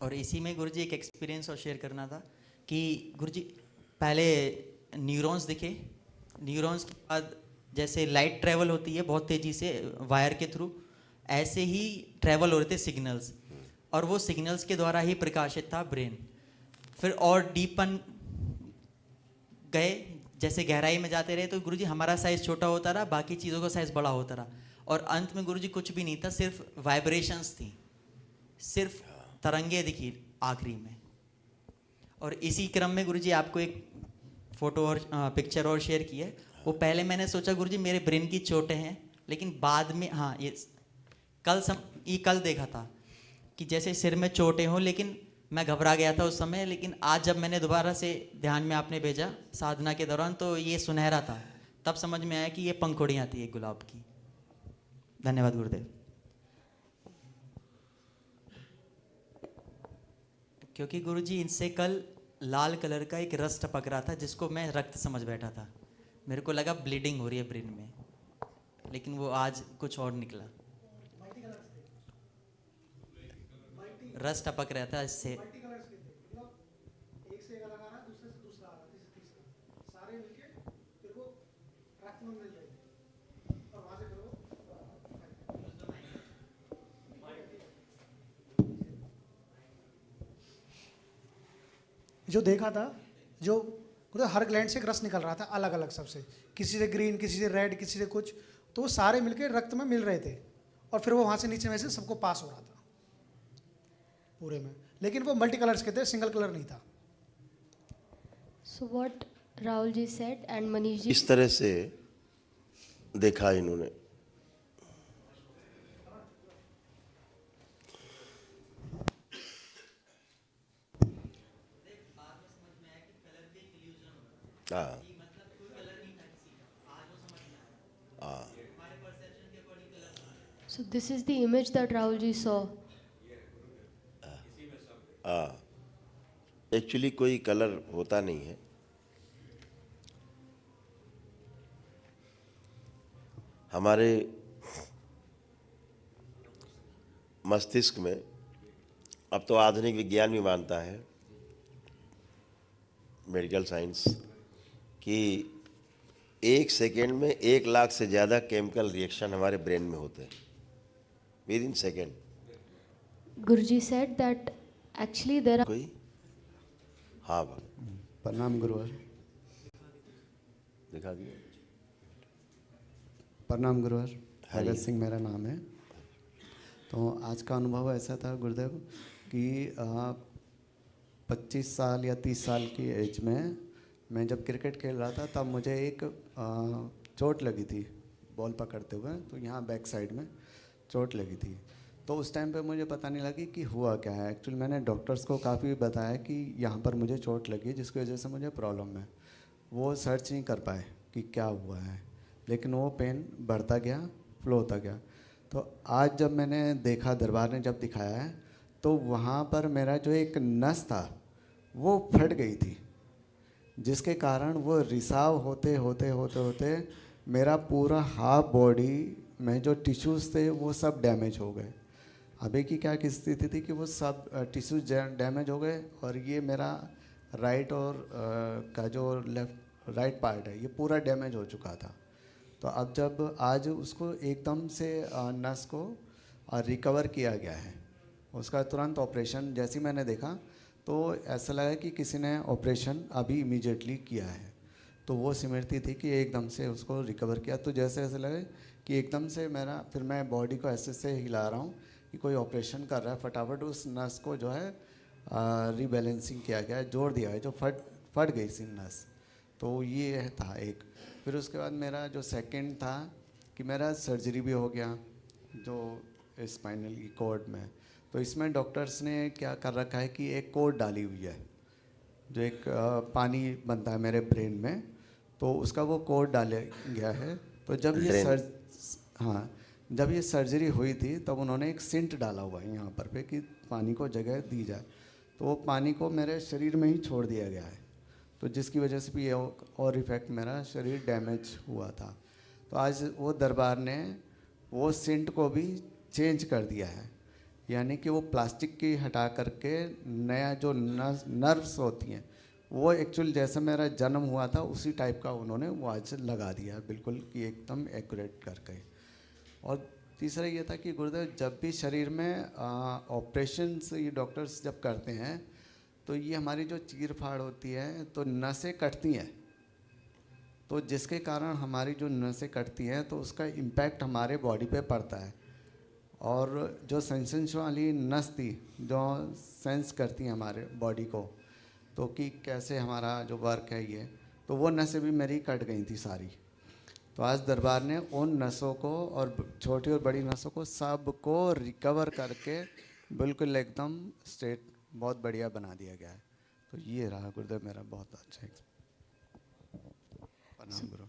और इसी में गुरुजी एक एक्सपीरियंस और शेयर करना था कि गुरुजी पहले न्यूरॉन्स दिखे, न्यूरॉन्स के बाद जैसे लाइट ट्रैवल होती है बहुत तेज़ी से वायर के थ्रू, ऐसे ही ट्रैवल हो रहे थे सिग्नल्स, और वो सिग्नल्स के द्वारा ही प्रकाशित था ब्रेन। फिर और डीपन गए, जैसे गहराई में जाते रहे तो गुरुजी हमारा साइज़ छोटा होता रहा, बाकी चीज़ों का साइज़ बड़ा होता रहा, और अंत में गुरुजी कुछ भी नहीं था, सिर्फ वाइब्रेशंस थी, सिर्फ तरंगे दिखी आखिरी में। और इसी क्रम में गुरुजी आपको एक फ़ोटो और पिक्चर और शेयर की है। वो पहले मैंने सोचा गुरुजी मेरे ब्रेन की चोटें हैं, लेकिन बाद में हाँ ये कल देखा था कि जैसे सिर में चोटें हों, लेकिन मैं घबरा गया था उस समय, लेकिन आज जब मैंने दोबारा से ध्यान में आपने भेजा साधना के दौरान तो ये सुनहरा था, तब समझ में आया कि ये पंखुड़ियाँ थी एक गुलाब की। धन्यवाद गुरुदेव। क्योंकि गुरुजी इनसे कल लाल कलर का एक रस टपक रहा था जिसको मैं रक्त समझ बैठा था, मेरे को लगा ब्लीडिंग हो रही है ब्रेन में, लेकिन वो आज कुछ और निकला, रस टपक रहा था इससे। जो देखा था, जो हर ग्लैंड से एक रस निकल रहा था अलग अलग सबसे, किसी से ग्रीन, किसी से रेड, किसी से कुछ, तो वो सारे मिलके रक्त में मिल रहे थे, और फिर वो वहाँ से नीचे में से सबको पास हो रहा था पूरे में, लेकिन वो मल्टी कलर्स के थे, सिंगल कलर नहीं था। So what Rahul ji said and Manish ji. इस तरह से देखा इन्होंने। हाँ So this is the image that Rahul ji saw. Actually कोई कलर होता नहीं है। हमारे मस्तिष्क में अब तो आधुनिक विज्ञान भी मानता है, मेडिकल साइंस, कि 1 सेकेंड में 1 लाख से ज़्यादा केमिकल रिएक्शन हमारे ब्रेन में होते हैं with in second. Guruji said that actually there are. कोई हाँ प्रणाम गुरुवर। दिखा दिया। प्रणाम गुरुवर, हाँ जी। भगत सिंह मेरा नाम है। तो आज का अनुभव ऐसा था गुरुदेव कि 25 साल या 30 साल की एज में मैं जब क्रिकेट खेल रहा था तब मुझे एक चोट लगी थी बॉल पकड़ते हुए, तो यहाँ बैक साइड में चोट लगी थी। तो उस टाइम पे मुझे पता नहीं लगी कि हुआ क्या है। एक्चुअली मैंने डॉक्टर्स को काफ़ी बताया कि यहाँ पर मुझे चोट लगी जिसकी वजह से मुझे प्रॉब्लम है, वो सर्च नहीं कर पाए कि क्या हुआ है, लेकिन वो पेन बढ़ता गया, फ्लो होता गया। तो आज जब मैंने देखा, दरबार ने जब दिखाया है, तो वहाँ पर मेरा जो एक नस था वो फट गई थी, जिसके कारण वो रिसाव होते होते होते होते मेरा पूरा हाफ बॉडी में जो टिश्यूज़ थे वो सब डैमेज हो गए। अभी की क्या की स्थिति थी कि वो सब टिश्यूज डैमेज हो गए, और ये मेरा राइट और का जो लेफ्ट राइट पार्ट है ये पूरा डैमेज हो चुका था। तो अब जब आज उसको एकदम से नस को रिकवर किया गया है, उसका तुरंत ऑपरेशन जैसे ही मैंने देखा तो ऐसा लगा कि किसी ने ऑपरेशन अभी इमीडिएटली किया है। तो वो स्मृति थी कि एकदम से उसको रिकवर किया, तो जैसे ऐसे लगे कि एकदम से मेरा, फिर मैं बॉडी को ऐसे से हिला रहा हूँ कि कोई ऑपरेशन कर रहा है, फटाफट उस नस को जो है रीबैलेंसिंग किया गया है, जोड़ दिया है जो फट गई थी नस। तो ये था एक। फिर उसके बाद मेरा जो सेकंड था कि मेरा सर्जरी भी हो गया जो स्पाइनल की कॉर्ड में। तो इसमें डॉक्टर्स ने क्या कर रखा है कि एक कोड डाली हुई है, जो एक पानी बनता है मेरे ब्रेन में, तो उसका वो कोड डाला गया है। तो जब ये जब ये सर्जरी हुई थी तब उन्होंने एक सिंट डाला हुआ है यहाँ पर कि पानी को जगह दी जाए, तो वो पानी को मेरे शरीर में ही छोड़ दिया गया है, तो जिसकी वजह से भी ये और इफेक्ट मेरा शरीर डैमेज हुआ था। तो आज वो दरबार ने वो सिंट को भी चेंज कर दिया है, यानी कि वो प्लास्टिक की हटा करके नया जो नर्व्स होती हैं वो एक्चुअल जैसे मेरा जन्म हुआ था उसी टाइप का उन्होंने वो आज लगा दिया बिल्कुल कि एकदम एक्यूरेट करके। और तीसरा ये था कि गुरुदेव जब भी शरीर में ऑपरेशंस ये डॉक्टर्स जब करते हैं तो ये हमारी जो चीर फाड़ होती है तो नसें कटती हैं, तो जिसके कारण हमारी जो नसें कटती हैं तो उसका इम्पैक्ट हमारे बॉडी पे पड़ता है। और जो सेंसेंस वाली नस थी जो सेंस करती हैं हमारे बॉडी को तो कि कैसे हमारा जो वर्क है ये, तो वो नसें भी मेरी कट गई थी सारी। तो आज दरबार ने उन नसों को और छोटी और बड़ी नसों को सब को रिकवर करके बिल्कुल एकदम स्ट्रेट बहुत बढ़िया बना दिया गया है। तो ये रहा गुरुदेव मेरा बहुत अच्छा प्रणाम गुरु।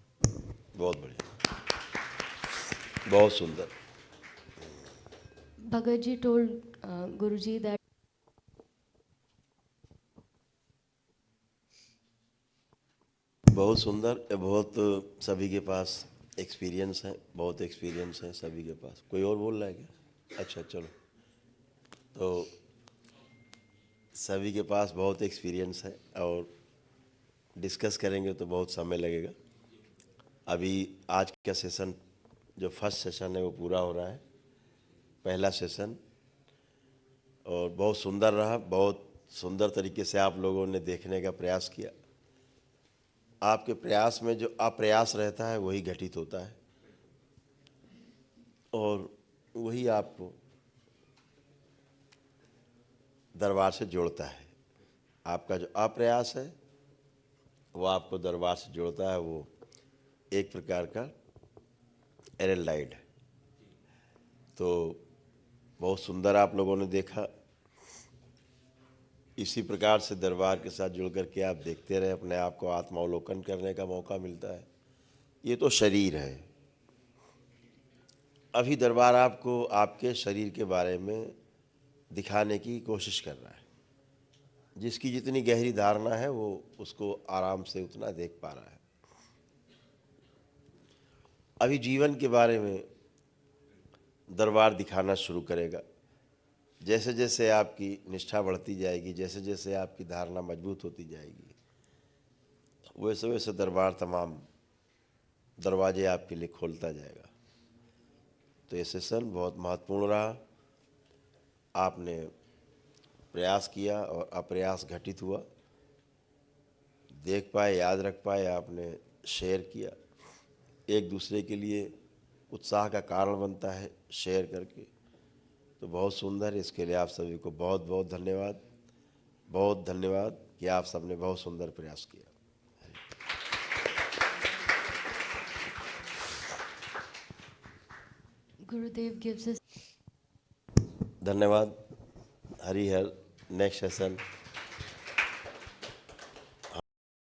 बहुत बढ़िया, बहुत सुंदर। Bhagat ji told Guruji that बहुत सुंदर, बहुत सभी के पास एक्सपीरियंस है, बहुत एक्सपीरियंस है सभी के पास। कोई और बोल रहा है क्या? अच्छा चलो, तो सभी के पास बहुत एक्सपीरियंस है और डिस्कस करेंगे तो बहुत समय लगेगा। अभी आज का सेशन जो फर्स्ट सेशन है वो पूरा हो रहा है, पहला सेशन, और बहुत सुंदर रहा। बहुत सुंदर तरीके से आप लोगों ने देखने का प्रयास किया। आपके प्रयास में जो अप्रयास रहता है वही घटित होता है और वही आपको दरबार से जोड़ता है। आपका जो अप्रयास है वो आपको दरबार से जोड़ता है, वो एक प्रकार का एरेल्डाइड है। तो बहुत सुंदर आप लोगों ने देखा। इसी प्रकार से दरबार के साथ जुड़ करके आप देखते रहे, अपने आप को आत्मावलोकन करने का मौका मिलता है। ये तो शरीर है। अभी दरबार आपको आपके शरीर के बारे में दिखाने की कोशिश कर रहा है। जिसकी जितनी गहरी धारणा है वो उसको आराम से उतना देख पा रहा है। अभी जीवन के बारे में दरबार दिखाना शुरू करेगा। जैसे जैसे आपकी निष्ठा बढ़ती जाएगी, जैसे जैसे आपकी धारणा मजबूत होती जाएगी, वैसे वैसे दरबार तमाम दरवाजे आपके लिए खोलता जाएगा। तो ये सेशन बहुत महत्वपूर्ण रहा। आपने प्रयास किया और अप्रयास घटित हुआ, देख पाए, याद रख पाए, आपने शेयर किया। एक दूसरे के लिए उत्साह का कारण बनता है शेयर करके, तो बहुत सुंदर। इसके लिए आप सभी को बहुत बहुत धन्यवाद। बहुत धन्यवाद कि आप सबने बहुत सुंदर प्रयास किया। Gurudev gives us धन्यवाद। हरि हर। Next session